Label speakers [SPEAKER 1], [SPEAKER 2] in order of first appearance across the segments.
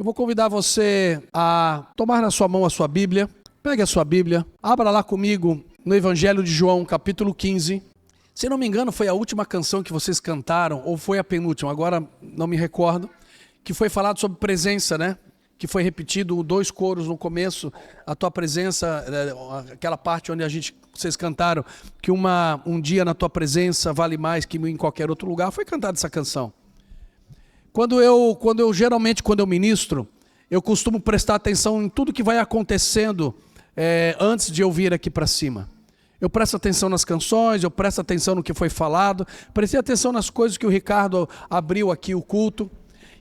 [SPEAKER 1] Eu vou convidar você a tomar na sua mão a sua Bíblia. Pegue a sua Bíblia, abra lá comigo no Evangelho de João, capítulo 15. Se não me engano, foi a última canção que vocês cantaram, ou foi a penúltima, agora não me recordo, que foi falado sobre presença, né? Que foi repetido 2 coros no começo, a tua presença, aquela parte onde vocês cantaram, que um dia na tua presença vale mais que em qualquer outro lugar, foi cantada essa canção. Quando eu ministro, eu costumo prestar atenção em tudo que vai acontecendo antes de eu vir aqui para cima. Eu presto atenção nas canções, eu presto atenção no que foi falado, prestei atenção nas coisas que o Ricardo abriu aqui o culto.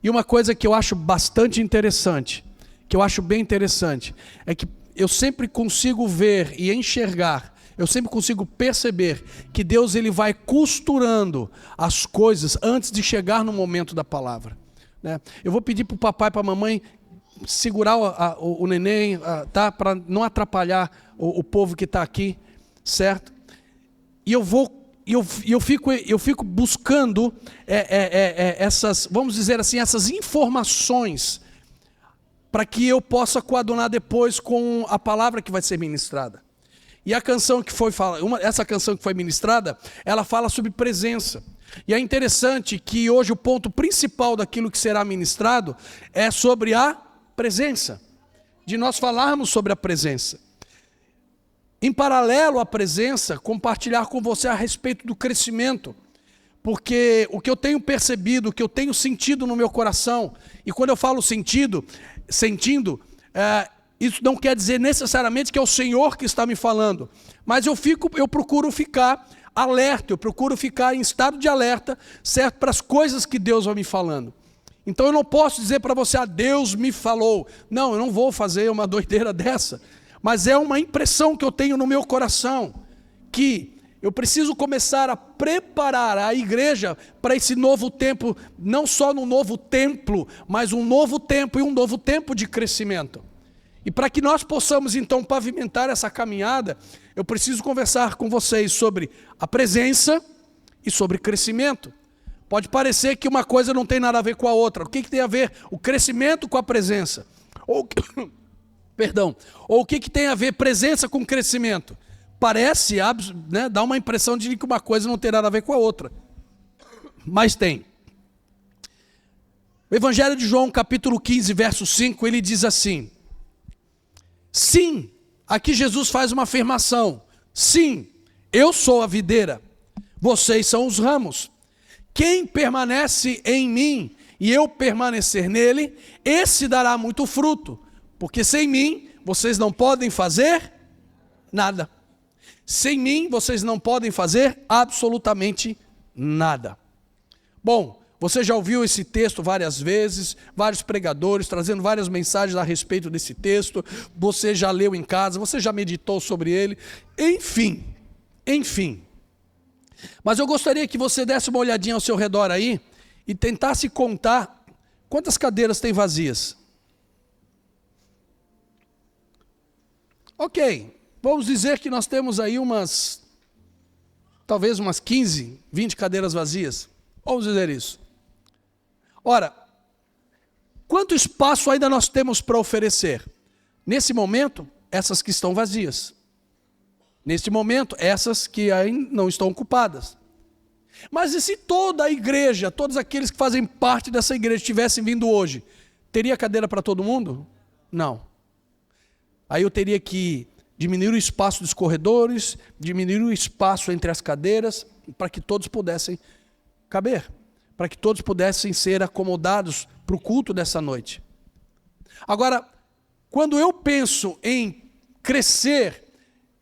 [SPEAKER 1] E uma coisa que eu acho bastante interessante, que eu acho bem interessante, é que eu sempre consigo ver e enxergar, eu sempre consigo perceber que Deus ele vai costurando as coisas antes de chegar no momento da palavra, né? Eu vou pedir para o papai e para a mamãe segurar o neném, tá? Para não atrapalhar o povo que está aqui, certo? E eu fico buscando essas, vamos dizer assim, essas informações para que eu possa coadunar depois com a palavra que vai ser ministrada. E a canção que essa canção que foi ministrada, ela fala sobre presença. E é interessante que hoje o ponto principal daquilo que será ministrado é sobre a presença, de nós falarmos sobre a presença. Em paralelo à presença, compartilhar com você a respeito do crescimento, porque o que eu tenho percebido, o que eu tenho sentido no meu coração, e quando eu falo sentindo, isso não quer dizer necessariamente que é o Senhor que está me falando, mas eu procuro ficar alerta, eu procuro ficar em estado de alerta, certo, para as coisas que Deus vai me falando. Então eu não posso dizer para você, Deus me falou. Não, eu não vou fazer uma doideira dessa. Mas é uma impressão que eu tenho no meu coração, que eu preciso começar a preparar a igreja para esse novo tempo, não só no novo templo, mas um novo tempo e um novo tempo de crescimento. E para que nós possamos então pavimentar essa caminhada, eu preciso conversar com vocês sobre a presença e sobre crescimento. Pode parecer que uma coisa não tem nada a ver com a outra. O que tem a ver o crescimento com a presença? Ou o que tem a ver presença com crescimento? Parece, né, dá uma impressão de que uma coisa não tem nada a ver com a outra. Mas tem. O Evangelho de João, capítulo 15, verso 5, ele diz assim: sim, aqui Jesus faz uma afirmação. Sim, eu sou a videira, vocês são os ramos. Quem permanece em mim e eu permanecer nele, esse dará muito fruto. Porque sem mim, vocês não podem fazer nada. Sem mim, vocês não podem fazer absolutamente nada. Bom, você já ouviu esse texto várias vezes, vários pregadores trazendo várias mensagens a respeito desse texto. Você já leu em casa, você já meditou sobre ele. Enfim. Mas eu gostaria que você desse uma olhadinha ao seu redor aí e tentasse contar quantas cadeiras tem vazias. Ok, vamos dizer que nós temos aí talvez umas 15, 20 cadeiras vazias. Vamos dizer isso. Ora, quanto espaço ainda nós temos para oferecer? Nesse momento, essas que estão vazias. Neste momento, essas que ainda não estão ocupadas. Mas e se toda a igreja, todos aqueles que fazem parte dessa igreja tivessem vindo hoje, teria cadeira para todo mundo? Não. Aí eu teria que diminuir o espaço dos corredores, diminuir o espaço entre as cadeiras, para que todos pudessem caber, para que todos pudessem ser acomodados para o culto dessa noite. Agora, quando eu penso em crescer,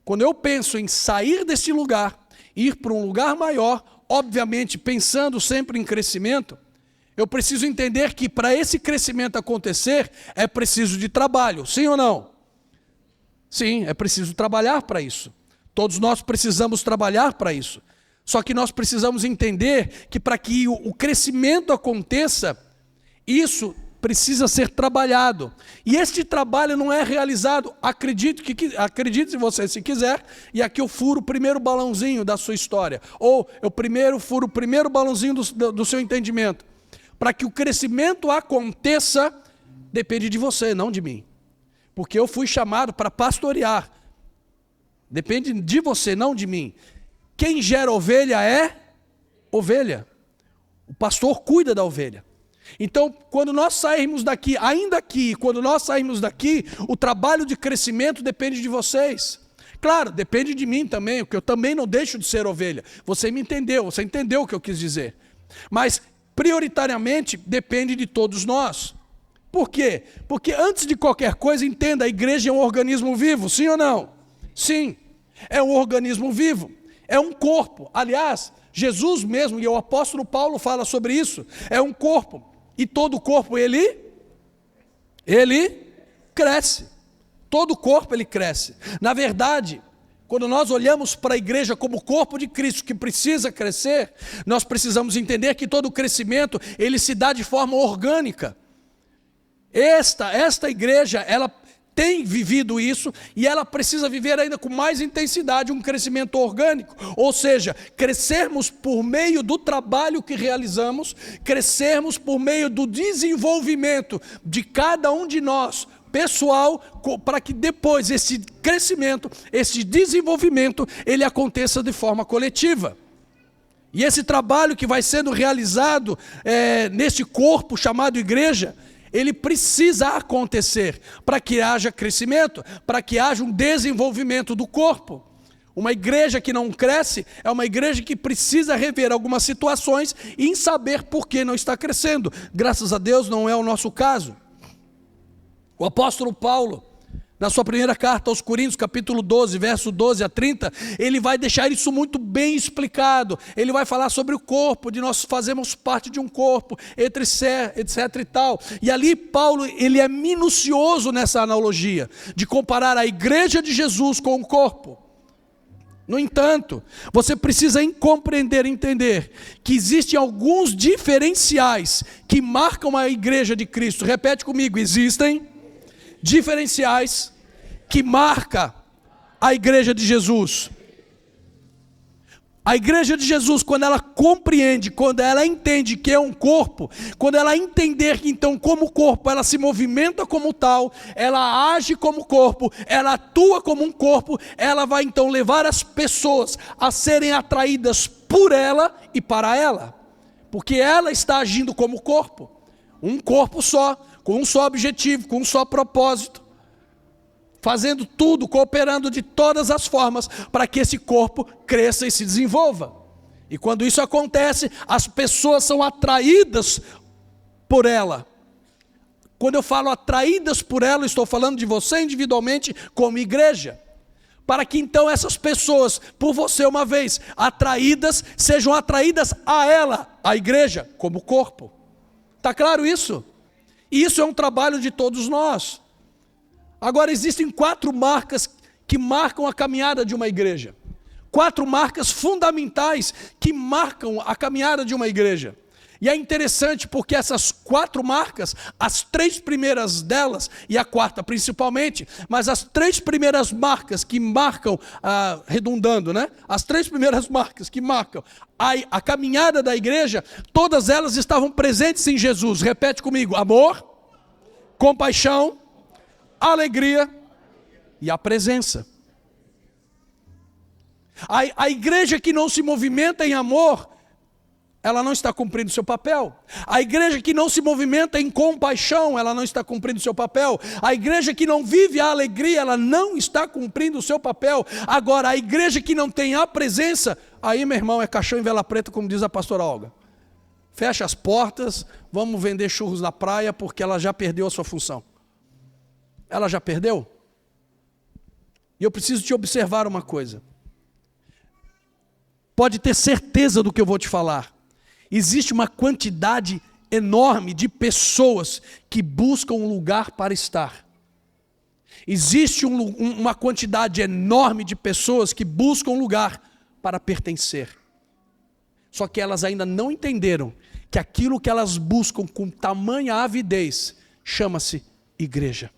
[SPEAKER 1] quando eu penso em sair desse lugar, ir para um lugar maior, obviamente pensando sempre em crescimento, eu preciso entender que para esse crescimento acontecer, é preciso de trabalho, sim ou não? Sim, é preciso trabalhar para isso. Todos nós precisamos trabalhar para isso. Só que nós precisamos entender que para que o crescimento aconteça, isso precisa ser trabalhado. E este trabalho não é realizado, acredite se você se quiser, e aqui eu furo o primeiro balãozinho da sua história. Ou eu furo o primeiro balãozinho do seu entendimento. Para que o crescimento aconteça, depende de você, não de mim. Porque eu fui chamado para pastorear. Depende de você, não de mim. Quem gera ovelha é ovelha. O pastor cuida da ovelha. Então, quando nós sairmos daqui, ainda aqui, quando nós sairmos daqui, o trabalho de crescimento depende de vocês. Claro, depende de mim também, porque eu também não deixo de ser ovelha. Você me entendeu, você entendeu o que eu quis dizer. Mas, prioritariamente, depende de todos nós. Por quê? Porque antes de qualquer coisa, entenda, a igreja é um organismo vivo, sim ou não? Sim, é um organismo vivo, é um corpo. Aliás, Jesus mesmo, e o apóstolo Paulo fala sobre isso, é um corpo. E todo corpo, ele cresce. Todo corpo, ele cresce. Na verdade, quando nós olhamos para a igreja como corpo de Cristo, que precisa crescer, nós precisamos entender que todo crescimento, ele se dá de forma orgânica. Esta igreja, ela tem vivido isso e ela precisa viver ainda com mais intensidade um crescimento orgânico, ou seja, crescermos por meio do trabalho que realizamos, crescermos por meio do desenvolvimento de cada um de nós, pessoal, para que depois esse crescimento, esse desenvolvimento, ele aconteça de forma coletiva. E esse trabalho que vai sendo realizado nesse corpo chamado igreja, ele precisa acontecer para que haja crescimento, para que haja um desenvolvimento do corpo. Uma igreja que não cresce é uma igreja que precisa rever algumas situações e saber por que não está crescendo. Graças a Deus não é o nosso caso. O apóstolo Paulo, na sua primeira carta aos Coríntios, capítulo 12, verso 12 a 30, ele vai deixar isso muito bem explicado. Ele vai falar sobre o corpo, de nós fazermos parte de um corpo, etc e tal. E ali Paulo, ele é minucioso nessa analogia, de comparar a igreja de Jesus com o corpo. No entanto, você precisa compreender, entender, que existem alguns diferenciais que marcam a igreja de Cristo. Repete comigo, existem diferenciais que marca a igreja de Jesus. A igreja de Jesus, quando ela compreende, quando ela entende que é um corpo, quando ela entender que então como corpo ela se movimenta como tal, ela age como corpo, ela atua como um corpo, ela vai então levar as pessoas a serem atraídas por ela e para ela, porque ela está agindo como corpo, um corpo só, com um só objetivo, com um só propósito, fazendo tudo, cooperando de todas as formas para que esse corpo cresça e se desenvolva. E quando isso acontece, as pessoas são atraídas por ela. Quando eu falo atraídas por ela, estou falando de você individualmente como igreja. Para que então essas pessoas, por você uma vez atraídas, sejam atraídas a ela, a igreja, como corpo. Está claro isso? E isso é um trabalho de todos nós. Agora existem 4 marcas que marcam a caminhada de uma igreja. 4 marcas fundamentais que marcam a caminhada de uma igreja. E é interessante porque essas 4 marcas, as 3 primeiras delas, e a 4ª principalmente, mas as 3 primeiras marcas que marcam, redundando, né? As 3 primeiras marcas que marcam a caminhada da igreja, todas elas estavam presentes em Jesus. Repete comigo: amor, compaixão, alegria e a presença. A igreja que não se movimenta em amor, ela não está cumprindo seu papel. A igreja que não se movimenta em compaixão, ela não está cumprindo seu papel. A igreja que não vive a alegria, ela não está cumprindo o seu papel. Agora, a igreja que não tem a presença, aí, meu irmão, é caixão em vela preta, como diz a pastora Olga. Fecha as portas, vamos vender churros na praia, porque ela já perdeu a sua função. Ela já perdeu? E eu preciso te observar uma coisa. Pode ter certeza do que eu vou te falar. Existe uma quantidade enorme de pessoas que buscam um lugar para estar. Existe uma quantidade enorme de pessoas que buscam um lugar para pertencer. Só que elas ainda não entenderam que aquilo que elas buscam com tamanha avidez chama-se igreja.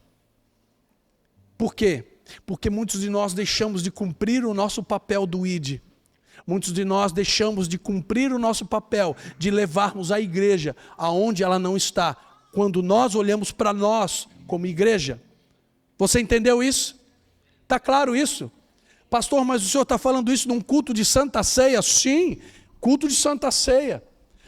[SPEAKER 1] Por quê? Porque muitos de nós deixamos de cumprir o nosso papel do ID. Muitos de nós deixamos de cumprir o nosso papel de levarmos a igreja aonde ela não está, quando nós olhamos para nós como igreja. Você entendeu isso? Está claro isso? Pastor, mas o senhor está falando isso num culto de Santa Ceia? Sim, culto de Santa Ceia.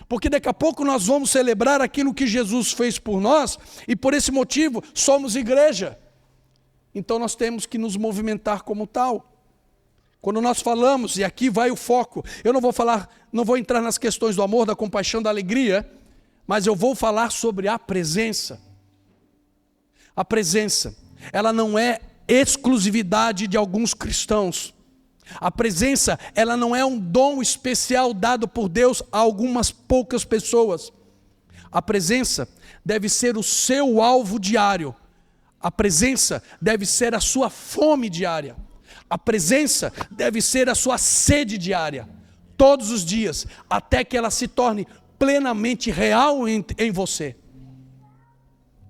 [SPEAKER 1] Porque daqui a pouco nós vamos celebrar aquilo que Jesus fez por nós, e por esse motivo somos igreja. Então nós temos que nos movimentar como tal. Quando nós falamos, e aqui vai o foco, eu não vou entrar nas questões do amor, da compaixão, da alegria, mas eu vou falar sobre a presença. A presença, ela não é exclusividade de alguns cristãos. A presença, ela não é um dom especial dado por Deus a algumas poucas pessoas. A presença deve ser o seu alvo diário. A presença deve ser a sua fome diária. A presença deve ser a sua sede diária, todos os dias, até que ela se torne plenamente real em você.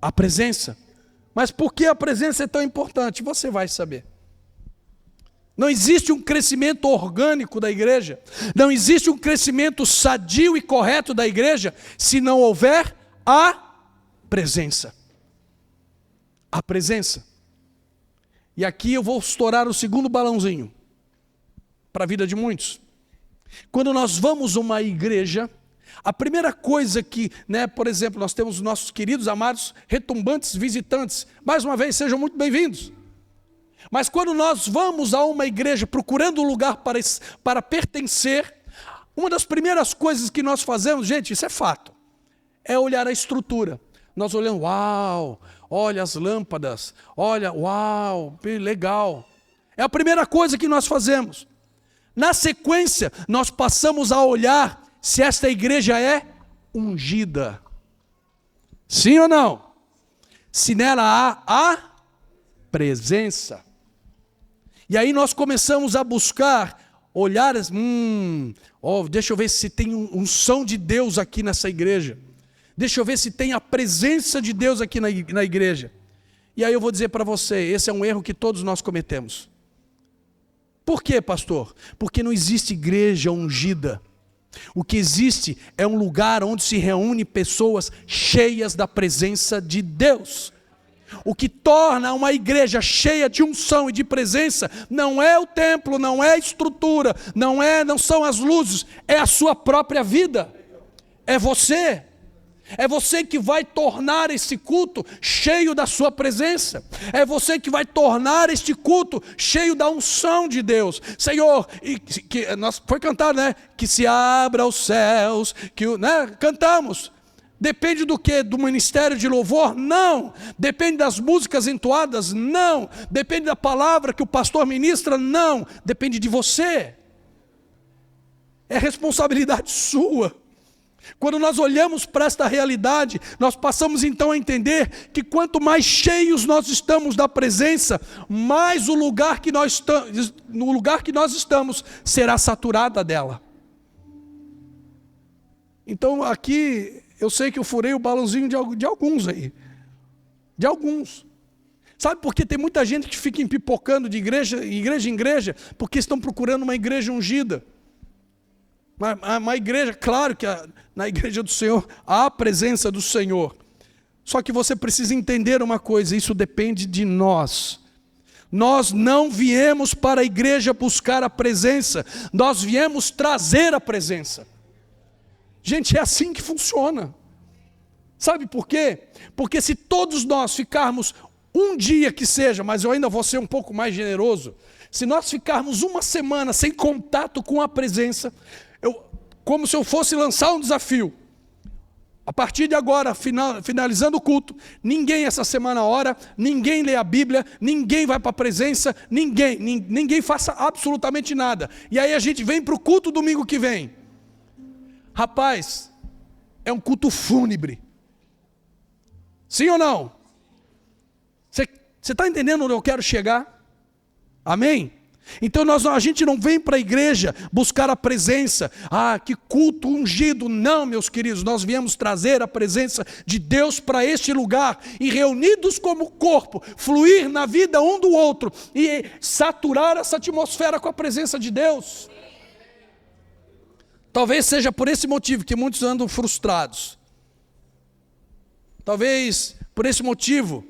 [SPEAKER 1] A presença. Mas por que a presença é tão importante? Você vai saber. Não existe um crescimento orgânico da igreja, não existe um crescimento sadio e correto da igreja, se não houver a presença. A presença. E aqui eu vou estourar o segundo balãozinho para a vida de muitos. Quando nós vamos a uma igreja, a primeira coisa que, por exemplo, nós temos os nossos queridos, amados, retumbantes visitantes. Mais uma vez, sejam muito bem-vindos. Mas quando nós vamos a uma igreja procurando um lugar para pertencer, uma das primeiras coisas que nós fazemos, gente, isso é fato, é olhar a estrutura. Nós olhamos, uau, olha as lâmpadas, olha, uau, legal. É a primeira coisa que nós fazemos. Na sequência, nós passamos a olhar se esta igreja é ungida. Sim ou não? Se nela há a presença. E aí nós começamos a buscar, olhar, deixa eu ver se tem unção de Deus aqui nessa igreja. Deixa eu ver se tem a presença de Deus aqui na igreja. E aí eu vou dizer para você, esse é um erro que todos nós cometemos. Por quê, pastor? Porque não existe igreja ungida. O que existe é um lugar onde se reúne pessoas cheias da presença de Deus. O que torna uma igreja cheia de unção e de presença não é o templo, não é a estrutura, não são as luzes, é a sua própria vida. É você. É você que vai tornar esse culto cheio da sua presença. É você que vai tornar este culto cheio da unção de Deus. Senhor, foi cantado, que se abra os céus, cantamos. Depende do quê? Do ministério de louvor? Não. Depende das músicas entoadas? Não. Depende da palavra que o pastor ministra? Não. Depende de você. É responsabilidade sua. Quando nós olhamos para esta realidade, nós passamos então a entender que quanto mais cheios nós estamos da presença, mais no lugar que nós estamos será saturada dela. Então aqui, eu sei que eu furei o balãozinho de alguns aí. De alguns. Sabe por que tem muita gente que fica empipocando de igreja em igreja, porque estão procurando uma igreja ungida. Uma igreja, claro que na igreja do Senhor há a presença do Senhor. Só que você precisa entender uma coisa, isso depende de nós. Nós não viemos para a igreja buscar a presença, nós viemos trazer a presença. Gente, é assim que funciona. Sabe por quê? Porque se todos nós ficarmos um dia que seja, mas eu ainda vou ser um pouco mais generoso, se nós ficarmos uma semana sem contato com a presença, como se eu fosse lançar um desafio. A partir de agora, finalizando o culto, ninguém essa semana ora, ninguém lê a Bíblia, ninguém vai para a presença, ninguém faça absolutamente nada. E aí a gente vem para o culto domingo que vem. Rapaz, é um culto fúnebre. Sim ou não? Você está entendendo onde eu quero chegar? Amém? Então a gente não vem para a igreja buscar a presença. Que culto ungido. Não, meus queridos, nós viemos trazer a presença de Deus para este lugar e reunidos como corpo, fluir na vida um do outro e saturar essa atmosfera com a presença de Deus. Talvez seja por esse motivo que muitos andam frustrados. Talvez por esse motivo,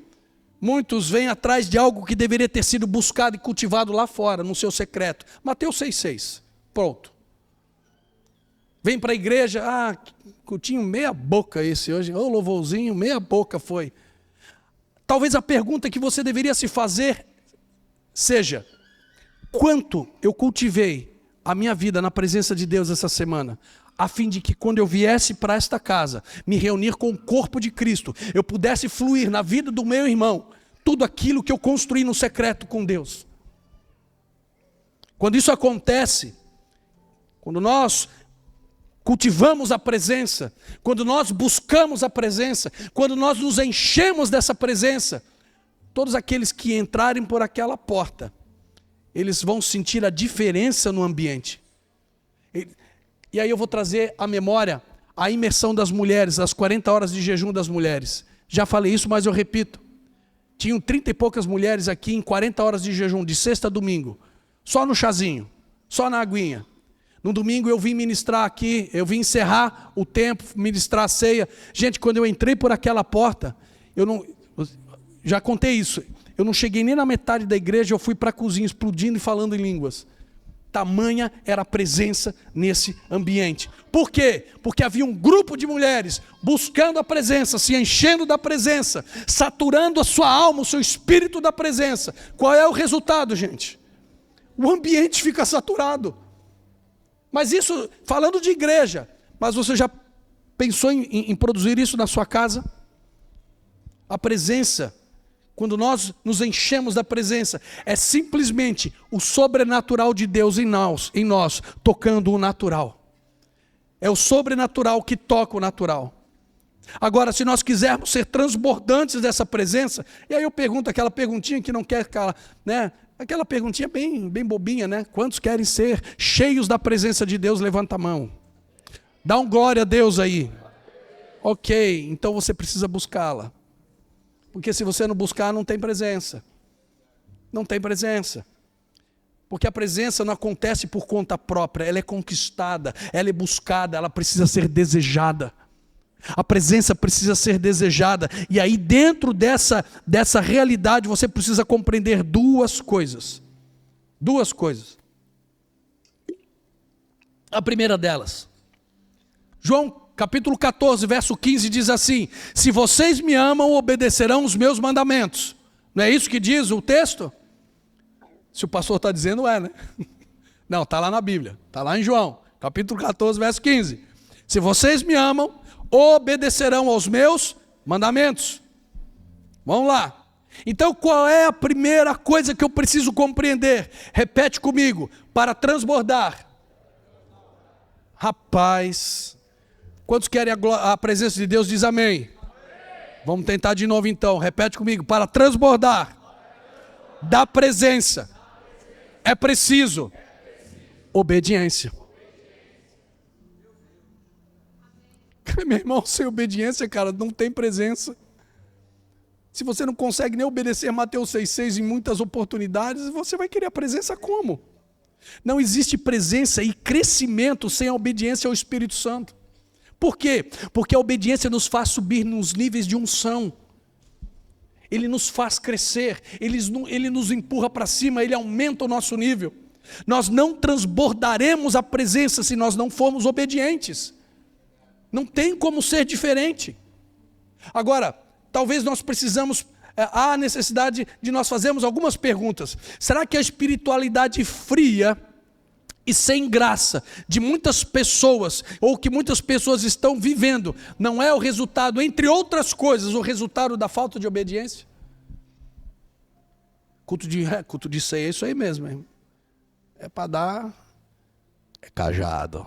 [SPEAKER 1] muitos vêm atrás de algo que deveria ter sido buscado e cultivado lá fora, no seu secreto. Mateus 6,6. Pronto. Vem para a igreja, cultinho meia boca esse hoje, ô louvorzinho, meia boca foi. Talvez a pergunta que você deveria se fazer seja: quanto eu cultivei a minha vida na presença de Deus essa semana, a fim de que quando eu viesse para esta casa, me reunir com o corpo de Cristo, eu pudesse fluir na vida do meu irmão, tudo aquilo que eu construí no secreto com Deus. Quando isso acontece, quando nós cultivamos a presença, quando nós buscamos a presença, quando nós nos enchemos dessa presença, todos aqueles que entrarem por aquela porta, eles vão sentir a diferença no ambiente. E aí eu vou trazer à memória a imersão das mulheres, as 40 horas de jejum das mulheres. Já falei isso, mas eu repito. Tinham 30 e poucas mulheres aqui em 40 horas de jejum, de sexta a domingo. Só no chazinho, só na aguinha. No domingo eu vim ministrar aqui, eu vim encerrar o tempo, ministrar a ceia. Gente, quando eu entrei por aquela porta, já contei isso, eu não cheguei nem na metade da igreja, eu fui para a cozinha explodindo e falando em línguas. Tamanha era a presença nesse ambiente. Por quê? Porque havia um grupo de mulheres buscando a presença, se enchendo da presença, saturando a sua alma, o seu espírito da presença. Qual é o resultado, gente? O ambiente fica saturado. Mas isso, falando de igreja, mas você já pensou em produzir isso na sua casa? A presença, quando nós nos enchemos da presença, é simplesmente o sobrenatural de Deus em nós, tocando o natural. É o sobrenatural que toca o natural. Agora, se nós quisermos ser transbordantes dessa presença, e aí eu pergunto aquela perguntinha que não quer calar, né? Aquela perguntinha bem bobinha, né? Quantos querem ser cheios da presença de Deus? Levanta a mão. Dá um glória a Deus aí. Ok, então você precisa buscá-la. Porque se você não buscar, não tem presença. Não tem presença. Porque a presença não acontece por conta própria, ela é conquistada, ela é buscada, ela precisa ser desejada. A presença precisa ser desejada. E aí dentro dessa realidade você precisa compreender duas coisas. Duas coisas. A primeira delas, João capítulo 14, verso 15 diz assim: se vocês me amam, obedecerão os meus mandamentos. Não é isso que diz o texto? Se o pastor está dizendo, né? Não, está lá na Bíblia, está lá em João, capítulo 14, verso 15. Se vocês me amam, obedecerão aos meus mandamentos. Vamos lá. Então qual é a primeira coisa que eu preciso compreender? Repete comigo. Para transbordar. Rapaz, quantos querem a presença de Deus? Diz amém. Vamos tentar de novo então. Repete comigo. Para transbordar da presença é preciso obediência. Meu irmão, sem obediência, cara, não tem presença. Se você não consegue nem obedecer Mateus 6,6 em muitas oportunidades, você vai querer a presença como? Não existe presença e crescimento sem a obediência ao Espírito Santo. Por quê? Porque a obediência nos faz subir nos níveis de unção. Ele nos faz crescer, ele nos empurra para cima, ele aumenta o nosso nível. Nós não transbordaremos a presença se nós não formos obedientes. Não tem como ser diferente. Agora, talvez nós precisamos, há a necessidade de nós fazermos algumas perguntas. Será que a espiritualidade fria e sem graça de muitas pessoas, ou que muitas pessoas estão vivendo, não é o resultado, entre outras coisas, o resultado da falta de obediência? Culto de ceia é isso aí mesmo, hein? É para dar, é cajado.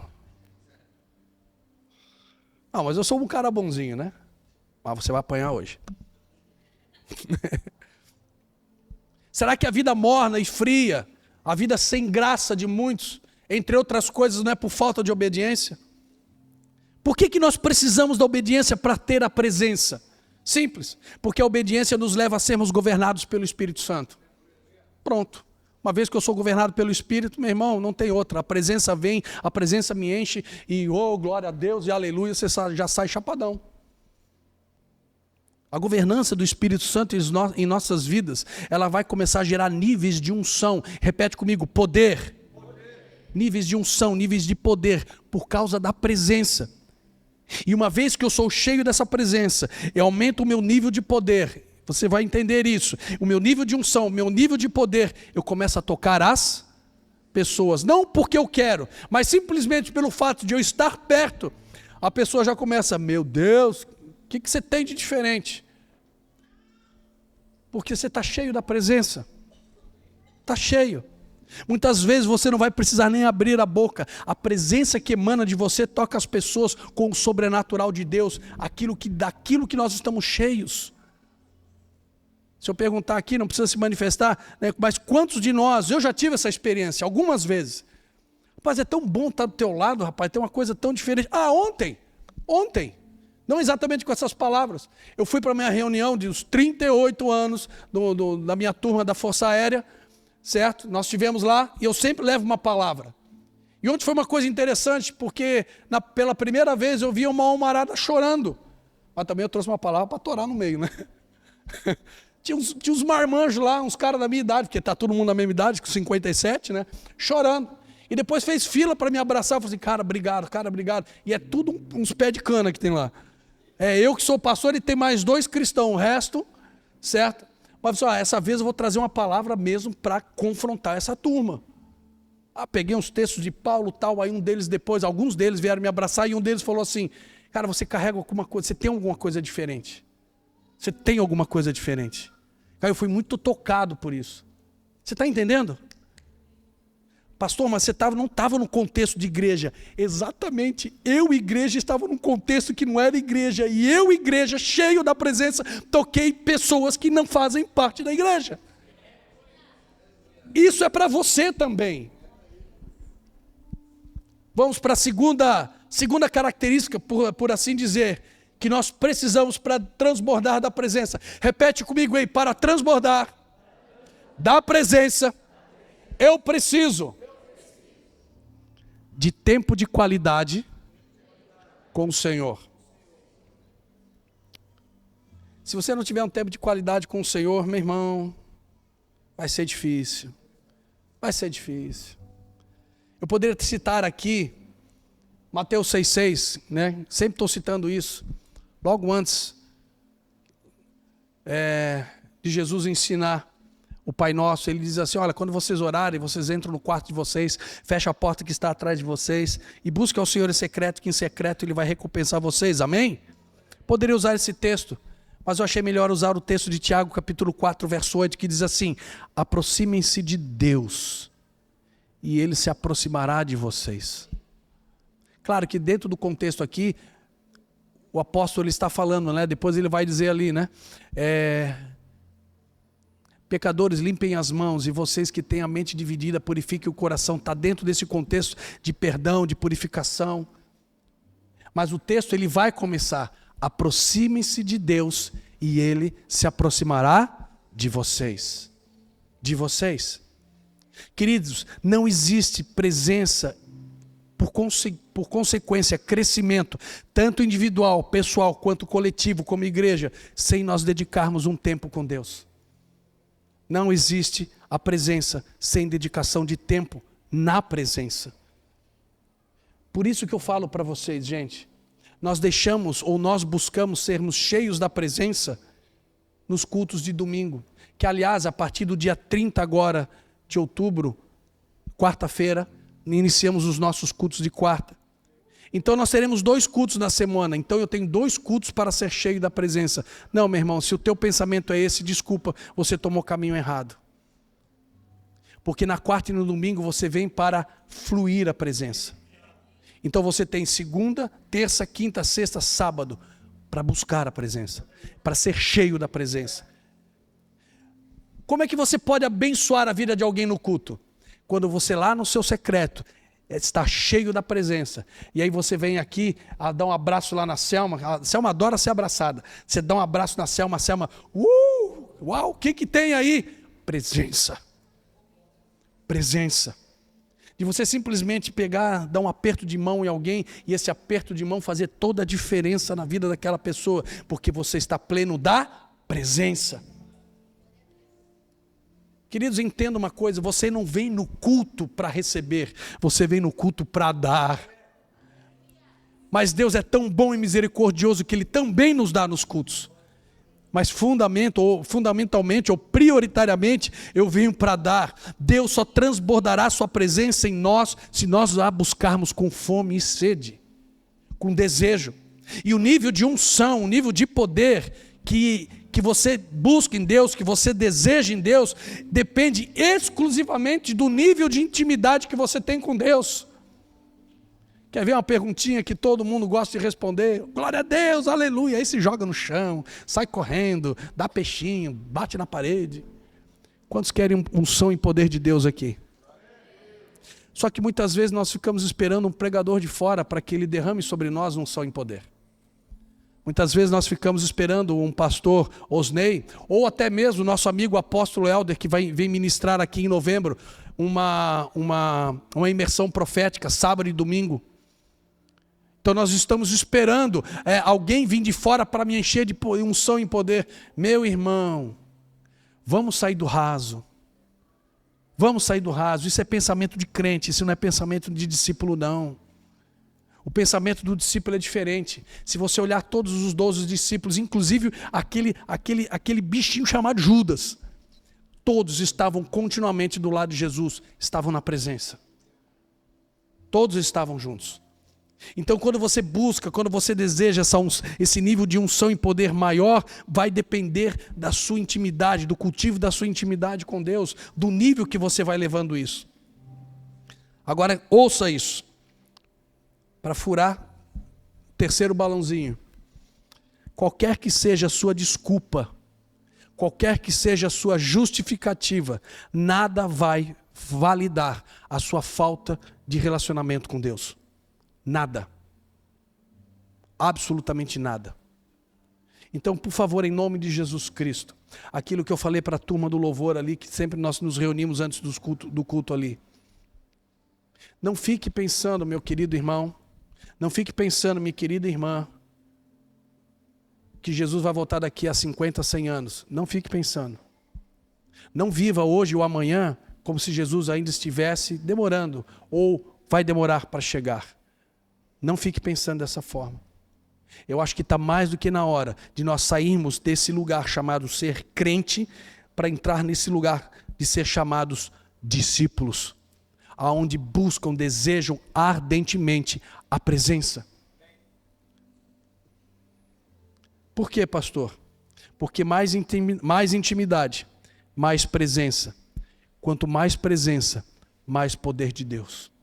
[SPEAKER 1] Não, mas eu sou um cara bonzinho, né? Mas você vai apanhar hoje. Será que a vida morna e fria, a vida sem graça de muitos, entre outras coisas, não é por falta de obediência? Por que nós precisamos da obediência para ter a presença? Simples, porque a obediência nos leva a sermos governados pelo Espírito Santo. Pronto. Uma vez que eu sou governado pelo Espírito, meu irmão, não tem outra. A presença vem, a presença me enche e, oh, glória a Deus e aleluia, você já sai chapadão. A governança do Espírito Santo em nossas vidas, ela vai começar a gerar níveis de unção. Repete comigo, poder. Níveis de unção, níveis de poder, por causa da presença. E uma vez que eu sou cheio dessa presença, eu aumento o meu nível de poder. Você vai entender isso. O meu nível de unção, o meu nível de poder, eu começo a tocar as pessoas. Não porque eu quero, mas simplesmente pelo fato de eu estar perto. A pessoa já começa, meu Deus, o que você tem de diferente? Porque você está cheio da presença. Está cheio. Muitas vezes você não vai precisar nem abrir a boca. A presença que emana de você toca as pessoas com o sobrenatural de Deus, daquilo que nós estamos cheios. Se eu perguntar aqui, não precisa se manifestar, né? Mas quantos de nós, eu já tive essa experiência, algumas vezes. Rapaz, é tão bom estar do teu lado, rapaz, tem uma coisa tão diferente. Ontem, não exatamente com essas palavras, eu fui para a minha reunião de uns 38 anos, da minha turma da Força Aérea, certo? Nós estivemos lá e eu sempre levo uma palavra. E ontem foi uma coisa interessante, porque pela primeira vez eu vi uma almarada chorando. Mas também eu trouxe uma palavra para torar no meio, né? Tinha uns marmanjos lá, uns caras da minha idade, porque está todo mundo na mesma idade, com 57, né? Chorando. E depois fez fila para me abraçar. Eu falei assim, cara, obrigado. E é tudo uns pés de cana que tem lá. É eu que sou pastor e tem mais 2 cristãos, o resto, certo? Mas essa vez eu vou trazer uma palavra mesmo para confrontar essa turma. Peguei uns textos de Paulo tal, aí alguns deles vieram me abraçar e um deles falou assim, cara, você carrega alguma coisa, você tem alguma coisa diferente. Você tem alguma coisa diferente. Cara, eu fui muito tocado por isso. Você está entendendo? Pastor, mas você não estava no contexto de igreja. Exatamente, eu, igreja, estava num contexto que não era igreja. E eu, igreja, cheio da presença, toquei pessoas que não fazem parte da igreja. Isso é para você também. Vamos para a segunda característica, por assim dizer, que nós precisamos para transbordar da presença. Repete comigo aí, para transbordar da presença, eu preciso de tempo de qualidade com o Senhor. Se você não tiver um tempo de qualidade com o Senhor, meu irmão, vai ser difícil. Vai ser difícil. Eu poderia citar aqui Mateus 6,6, né? Sempre estou citando isso. Logo antes de Jesus ensinar o Pai Nosso, ele diz assim, olha, quando vocês orarem, vocês entram no quarto de vocês, fechem a porta que está atrás de vocês e busquem ao Senhor em secreto, que em secreto Ele vai recompensar vocês, amém? Poderia usar esse texto, mas eu achei melhor usar o texto de Tiago, capítulo 4, verso 8, que diz assim, aproximem-se de Deus e Ele se aproximará de vocês. Claro que dentro do contexto aqui, o apóstolo ele está falando, né? Depois ele vai dizer ali, né? Pecadores, limpem as mãos, e vocês que têm a mente dividida, purifiquem o coração. Está dentro desse contexto de perdão, de purificação. Mas o texto ele vai começar, aproximem-se de Deus e Ele se aproximará de vocês. De vocês. Queridos, não existe presença, por consequência, crescimento, tanto individual, pessoal, quanto coletivo, como igreja, sem nós dedicarmos um tempo com Deus. Não existe a presença sem dedicação de tempo na presença. Por isso que eu falo para vocês, gente, nós deixamos ou nós buscamos sermos cheios da presença nos cultos de domingo, que aliás, a partir do dia 30 agora de outubro, quarta-feira, iniciamos os nossos cultos de quarta. Então nós teremos 2 cultos na semana, então eu tenho 2 cultos para ser cheio da presença. Não, meu irmão, se o teu pensamento é esse, desculpa, você tomou o caminho errado. Porque na quarta e no domingo você vem para fluir a presença. Então você tem segunda, terça, quinta, sexta, sábado, para buscar a presença, para ser cheio da presença. Como é que você pode abençoar a vida de alguém no culto? Quando você lá no seu secreto está cheio da presença. E aí você vem aqui a dar um abraço lá na Selma. A Selma adora ser abraçada. Você dá um abraço na Selma, a Selma, uau, o que tem aí? Presença. Presença. De você simplesmente pegar, dar um aperto de mão em alguém e esse aperto de mão fazer toda a diferença na vida daquela pessoa, porque você está pleno da presença. Queridos, entenda uma coisa, você não vem no culto para receber, você vem no culto para dar. Mas Deus é tão bom e misericordioso que Ele também nos dá nos cultos. Mas fundamentalmente ou prioritariamente eu venho para dar. Deus só transbordará sua presença em nós se nós a buscarmos com fome e sede, com desejo. E o nível de unção, o nível de poder que você busca em Deus, que você deseja em Deus, depende exclusivamente do nível de intimidade que você tem com Deus. Quer ver uma perguntinha que todo mundo gosta de responder? Glória a Deus, aleluia. Aí se joga no chão, sai correndo, dá peixinho, bate na parede. Quantos querem unção e poder de Deus aqui? Só que muitas vezes nós ficamos esperando um pregador de fora para que ele derrame sobre nós unção e poder. Muitas vezes nós ficamos esperando um pastor Osnei, ou até mesmo o nosso amigo apóstolo Helder, que vem ministrar aqui em novembro, uma imersão profética, sábado e domingo. Então nós estamos esperando alguém vir de fora para me encher de unção e poder. Meu irmão, vamos sair do raso. Vamos sair do raso. Isso é pensamento de crente, isso não é pensamento de discípulo não. O pensamento do discípulo é diferente. Se você olhar todos os 12 discípulos, inclusive aquele bichinho chamado Judas, todos estavam continuamente do lado de Jesus, estavam na presença. Todos estavam juntos. Então quando você busca, quando você deseja esse nível de unção e poder maior, vai depender da sua intimidade, do cultivo da sua intimidade com Deus, do nível que você vai levando isso. Agora ouça isso, para furar o terceiro balãozinho. Qualquer que seja a sua desculpa, qualquer que seja a sua justificativa, nada vai validar a sua falta de relacionamento com Deus. Nada. Absolutamente nada. Então, por favor, em nome de Jesus Cristo, aquilo que eu falei para a turma do louvor ali, que sempre nós nos reunimos antes do culto ali. Não fique pensando, meu querido irmão, não fique pensando, minha querida irmã, que Jesus vai voltar daqui a 50, 100 anos. Não fique pensando. Não viva hoje ou amanhã como se Jesus ainda estivesse demorando ou vai demorar para chegar. Não fique pensando dessa forma. Eu acho que está mais do que na hora de nós sairmos desse lugar chamado ser crente para entrar nesse lugar de ser chamados discípulos, aonde buscam, desejam ardentemente a presença. Por quê, pastor? Porque mais intimidade, mais presença. Quanto mais presença, mais poder de Deus.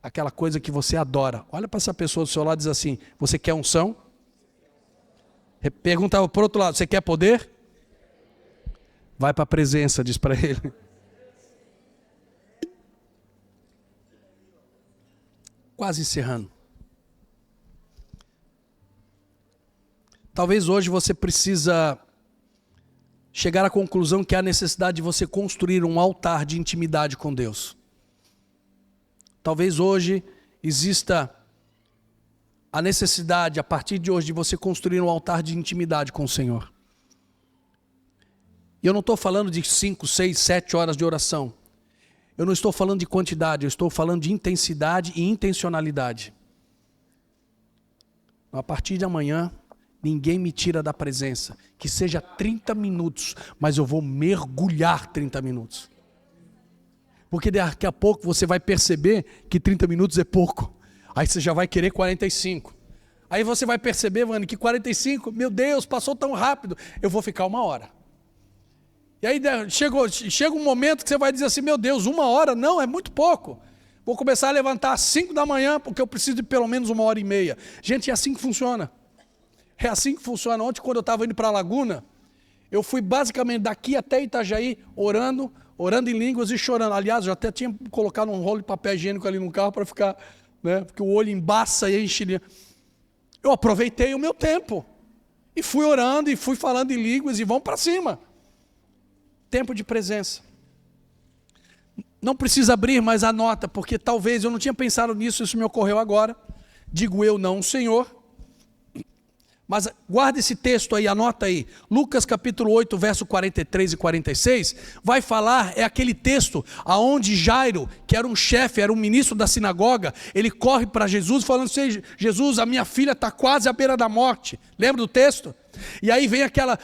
[SPEAKER 1] Aquela coisa que você adora. Olha para essa pessoa do seu lado e diz assim: você quer unção? Pergunta para o outro lado: você quer poder? Vai para a presença, diz para ele. Quase encerrando. Talvez hoje você precisa chegar à conclusão que há necessidade de você construir um altar de intimidade com Deus. Talvez hoje exista a necessidade, a partir de hoje, de você construir um altar de intimidade com o Senhor. E eu não estou falando de 5, 6, 7 horas de oração. Eu não estou falando de quantidade, eu estou falando de intensidade e intencionalidade. A partir de amanhã, ninguém me tira da presença. Que seja 30 minutos, mas eu vou mergulhar 30 minutos. Porque daqui a pouco você vai perceber que 30 minutos é pouco. Aí você já vai querer 45. Aí você vai perceber, mano, que 45, meu Deus, passou tão rápido. Eu vou ficar 1 hora. E aí chega um momento que você vai dizer assim: meu Deus, 1 hora? Não, é muito pouco. Vou começar a levantar às 5 da manhã, porque eu preciso de pelo menos 1h30. Gente, é assim que funciona. É assim que funciona. Ontem, quando eu estava indo para a Laguna, eu fui basicamente daqui até Itajaí, orando em línguas e chorando. Aliás, eu até tinha colocado um rolo de papel higiênico ali no carro para ficar, né, porque o olho embaça e enche. Eu aproveitei o meu tempo. E fui orando, e fui falando em línguas, e vamos para cima. Tempo de presença. Não precisa abrir, mas anota, porque talvez eu não tinha pensado nisso, isso me ocorreu agora. Digo eu não, Senhor. Mas guarda esse texto aí, anota aí. Lucas capítulo 8, verso 43 e 46, vai falar, é aquele texto aonde Jairo, que era um chefe, era um ministro da sinagoga, ele corre para Jesus falando assim: Jesus, a minha filha está quase à beira da morte. Lembra do texto? E aí vem aquela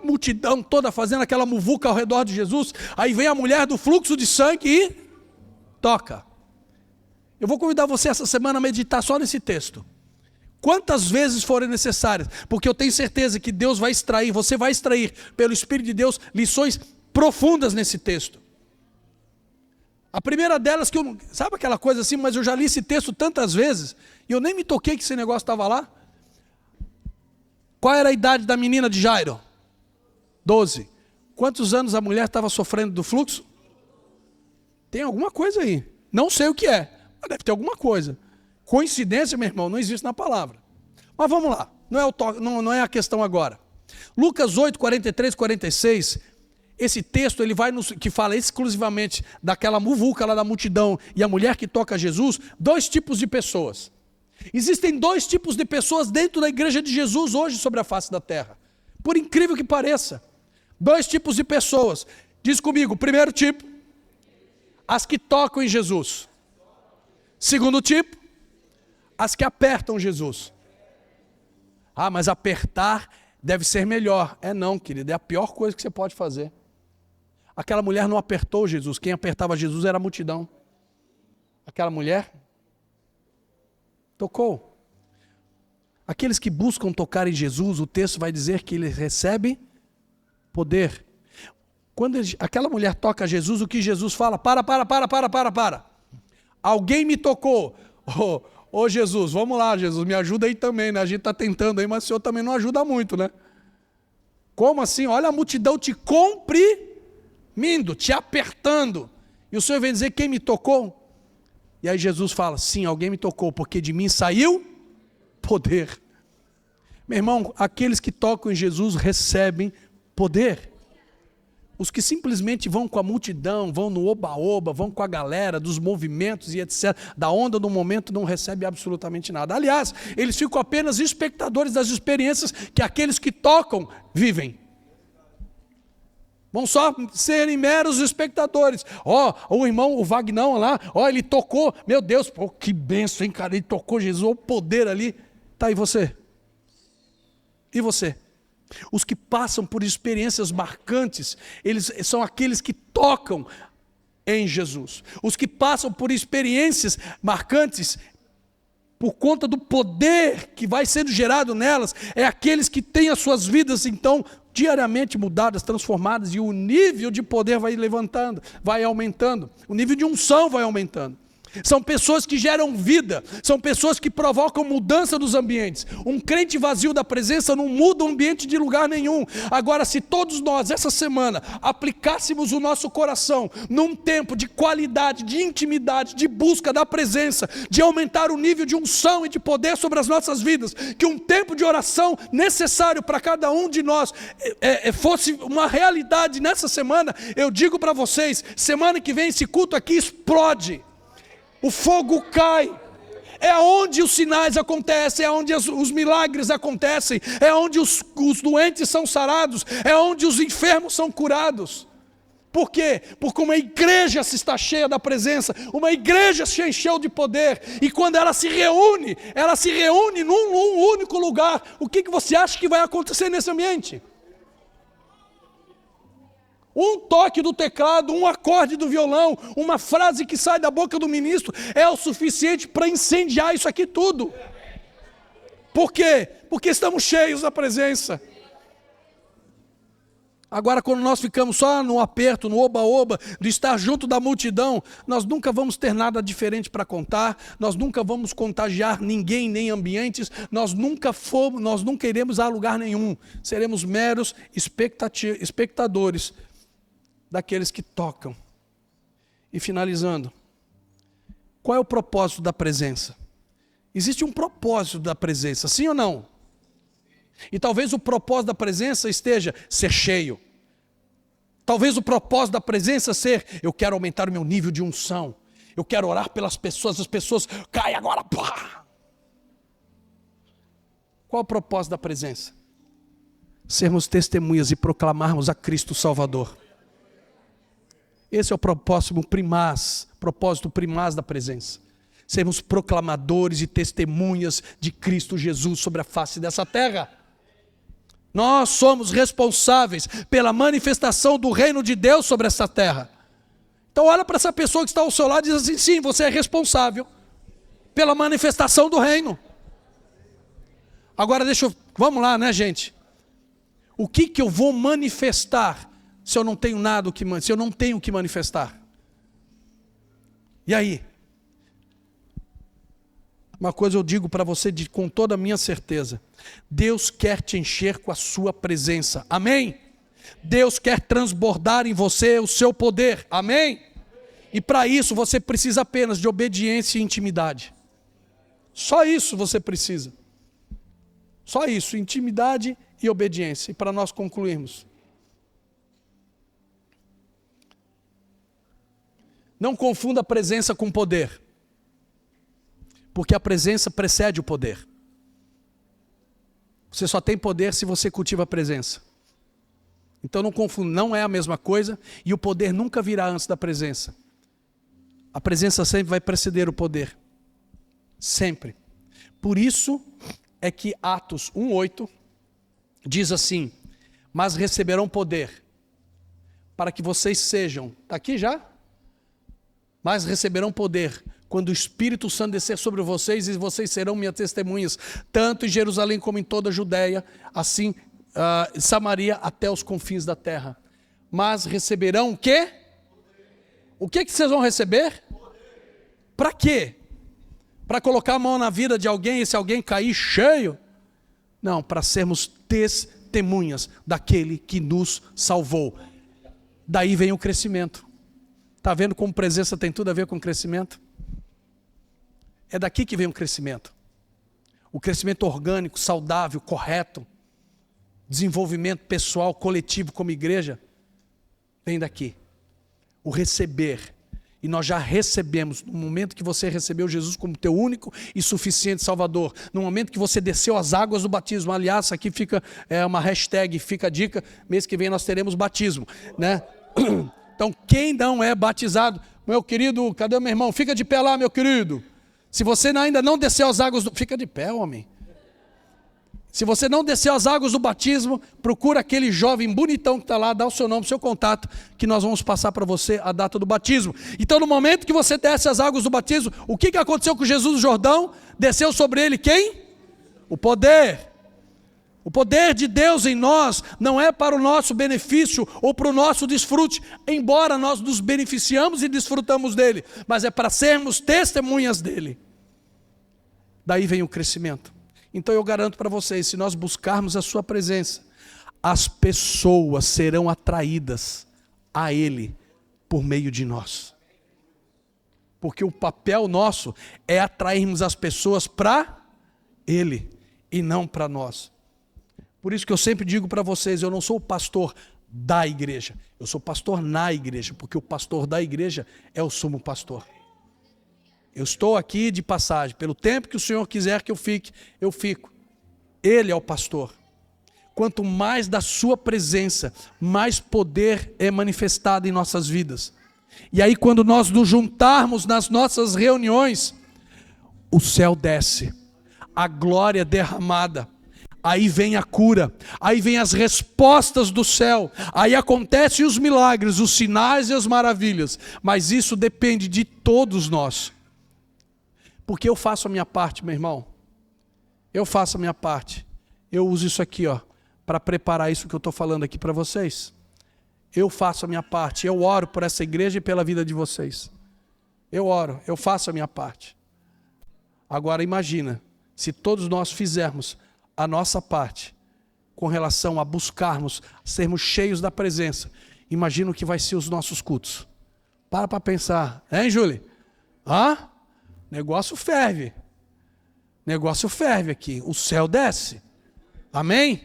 [SPEAKER 1] multidão toda fazendo aquela muvuca ao redor de Jesus. Aí vem a mulher do fluxo de sangue e toca. Eu vou convidar você essa semana a meditar só nesse texto. Quantas vezes forem necessárias, porque eu tenho certeza que Deus vai extrair, você vai extrair pelo Espírito de Deus lições profundas nesse texto. A primeira delas que eu, sabe aquela coisa assim, mas eu já li esse texto tantas vezes e eu nem me toquei que esse negócio estava lá. Qual era a idade da menina de Jairo? 12. Quantos anos a mulher estava sofrendo do fluxo? Tem alguma coisa aí, não sei o que é, mas deve ter alguma coisa. Coincidência, meu irmão, não existe na palavra. Mas vamos lá, não é a questão agora. Lucas 8, 43, 46, esse texto ele vai que fala exclusivamente daquela muvuca lá da multidão e a mulher que toca Jesus, dois tipos de pessoas. Existem dois tipos de pessoas dentro da igreja de Jesus hoje sobre a face da terra. Por incrível que pareça, dois tipos de pessoas. Diz comigo, primeiro tipo, as que tocam em Jesus. Segundo tipo, as que apertam Jesus. Ah, mas apertar deve ser melhor. É não, querido, é a pior coisa que você pode fazer. Aquela mulher não apertou Jesus, quem apertava Jesus era a multidão. Aquela mulher tocou. Aqueles que buscam tocar em Jesus, o texto vai dizer que ele recebe poder. Quando aquela mulher toca a Jesus, o que Jesus fala? Para. Alguém me tocou. Ô Jesus, vamos lá, Jesus, me ajuda aí também, né? A gente está tentando aí, mas o Senhor também não ajuda muito, né? Como assim? Olha a multidão te comprimindo, te apertando. E o Senhor vem dizer, quem me tocou? E aí Jesus fala, sim, alguém me tocou, porque de mim saiu poder. Meu irmão, aqueles que tocam em Jesus recebem poder. Os que simplesmente vão com a multidão, vão no oba-oba, vão com a galera dos movimentos e etc., da onda do momento, não recebem absolutamente nada. Aliás, eles ficam apenas espectadores das experiências que aqueles que tocam vivem. Vão só serem meros espectadores. O irmão, o Vagnão lá, ele tocou, meu Deus, que benção, hein, cara, ele tocou Jesus, o poder ali. Tá, e você? E você? Os que passam por experiências marcantes, eles são aqueles que tocam em Jesus. Os que passam por experiências marcantes, por conta do poder que vai sendo gerado nelas, é aqueles que têm as suas vidas, então, diariamente mudadas, transformadas, e o nível de poder vai levantando, vai aumentando, o nível de unção vai aumentando. São pessoas que geram vida, são pessoas que provocam mudança dos ambientes. Um crente vazio da presença não muda o ambiente de lugar nenhum. Agora, se todos nós, essa semana, aplicássemos o nosso coração num tempo de qualidade, de intimidade, de busca da presença, de aumentar o nível de unção e de poder sobre as nossas vidas, que um tempo de oração necessário para cada um de nós fosse uma realidade nessa semana, eu digo para vocês, semana que vem esse culto aqui explode. O fogo cai, é onde os sinais acontecem, é onde os milagres acontecem, é onde os doentes são sarados, é onde os enfermos são curados. Por quê? Porque uma igreja se está cheia da presença, uma igreja se encheu de poder, e quando ela se reúne num único lugar. O que você acha que vai acontecer nesse ambiente? Um toque do teclado, um acorde do violão, uma frase que sai da boca do ministro é o suficiente para incendiar isso aqui tudo. Por quê? Porque estamos cheios da presença. Agora, quando nós ficamos só no aperto, no oba-oba, de estar junto da multidão, nós nunca vamos ter nada diferente para contar, nós nunca vamos contagiar ninguém, nem ambientes, nós nunca iremos a lugar nenhum. Seremos meros espectadores daqueles que tocam. E finalizando, qual é o propósito da presença? Existe um propósito da presença, sim ou não? E talvez o propósito da presença esteja ser cheio. Talvez o propósito da presença ser, eu quero aumentar o meu nível de unção. Eu quero orar pelas pessoas, as pessoas caem agora. Pá! Qual o propósito da presença? Sermos testemunhas e proclamarmos a Cristo Salvador. Esse é o propósito primaz da presença. Sermos proclamadores e testemunhas de Cristo Jesus sobre a face dessa terra. Nós somos responsáveis pela manifestação do reino de Deus sobre essa terra. Então olha para essa pessoa que está ao seu lado e diz assim, sim, você é responsável pela manifestação do reino. Agora vamos lá, né, gente? O que eu vou manifestar se eu não tenho nada se eu não tenho o que manifestar? E aí? Uma coisa eu digo para você com toda a minha certeza. Deus quer te encher com a sua presença. Amém? Deus quer transbordar em você o seu poder. Amém? E para isso você precisa apenas de obediência e intimidade. Só isso você precisa. Só isso, intimidade e obediência. E para nós concluirmos. Não confunda a presença com poder. Porque a presença precede o poder. Você só tem poder se você cultiva a presença. Então não confunda, não é a mesma coisa e o poder nunca virá antes da presença. A presença sempre vai preceder o poder. Sempre. Por isso é que Atos 1:8 diz assim, mas receberão poder para que vocês sejam, está aqui já? Mas receberão poder quando o Espírito Santo descer sobre vocês, e vocês serão minhas testemunhas, tanto em Jerusalém como em toda a Judéia, assim Samaria até os confins da terra. Mas receberão o quê? O que vocês vão receber? Para quê? Para colocar a mão na vida de alguém e se alguém cair cheio? Não, para sermos testemunhas daquele que nos salvou. Daí vem o crescimento. Está vendo como presença tem tudo a ver com crescimento? É daqui que vem o crescimento. O crescimento orgânico, saudável, correto, desenvolvimento pessoal, coletivo como igreja, vem daqui. O receber. E nós já recebemos, no momento que você recebeu Jesus como teu único e suficiente Salvador, no momento que você desceu as águas do batismo. Aliás, aqui fica uma hashtag, fica a dica, mês que vem nós teremos batismo, né? Então quem não é batizado, meu querido, cadê meu irmão? Fica de pé lá, meu querido. Se você ainda não desceu as águas fica de pé, homem. Se você não desceu as águas do batismo, procura aquele jovem bonitão que está lá, dá o seu nome, o seu contato, que nós vamos passar para você a data do batismo. Então no momento que você desce as águas do batismo, o que aconteceu com Jesus no Jordão? Desceu sobre ele quem? O poder. O poder de Deus em nós não é para o nosso benefício ou para o nosso desfrute, embora nós nos beneficiamos e desfrutamos dele, mas é para sermos testemunhas dele. Daí vem o crescimento. Então eu garanto para vocês, se nós buscarmos a sua presença, as pessoas serão atraídas a ele por meio de nós. Porque o papel nosso é atrairmos as pessoas para ele e não para nós. Por isso que eu sempre digo para vocês, eu não sou o pastor da igreja, eu sou pastor na igreja, porque o pastor da igreja é o sumo pastor. Eu estou aqui de passagem, pelo tempo que o Senhor quiser que eu fique, eu fico. Ele é o pastor. Quanto mais da sua presença, mais poder é manifestado em nossas vidas. E aí quando nós nos juntarmos nas nossas reuniões, o céu desce, a glória é derramada. Aí vem a cura, aí vem as respostas do céu, aí acontecem os milagres, os sinais e as maravilhas, mas isso depende de todos nós, porque eu faço a minha parte, meu irmão, eu faço a minha parte, eu uso isso aqui para preparar isso que eu estou falando aqui para vocês, eu faço a minha parte, eu oro por essa igreja e pela vida de vocês, eu oro, eu faço a minha parte. Agora imagina, se todos nós fizermos a nossa parte, com relação a buscarmos, sermos cheios da presença, imagina o que vai ser os nossos cultos. Para pensar, hein, Júlia? Negócio ferve. Negócio ferve aqui, o céu desce. Amém?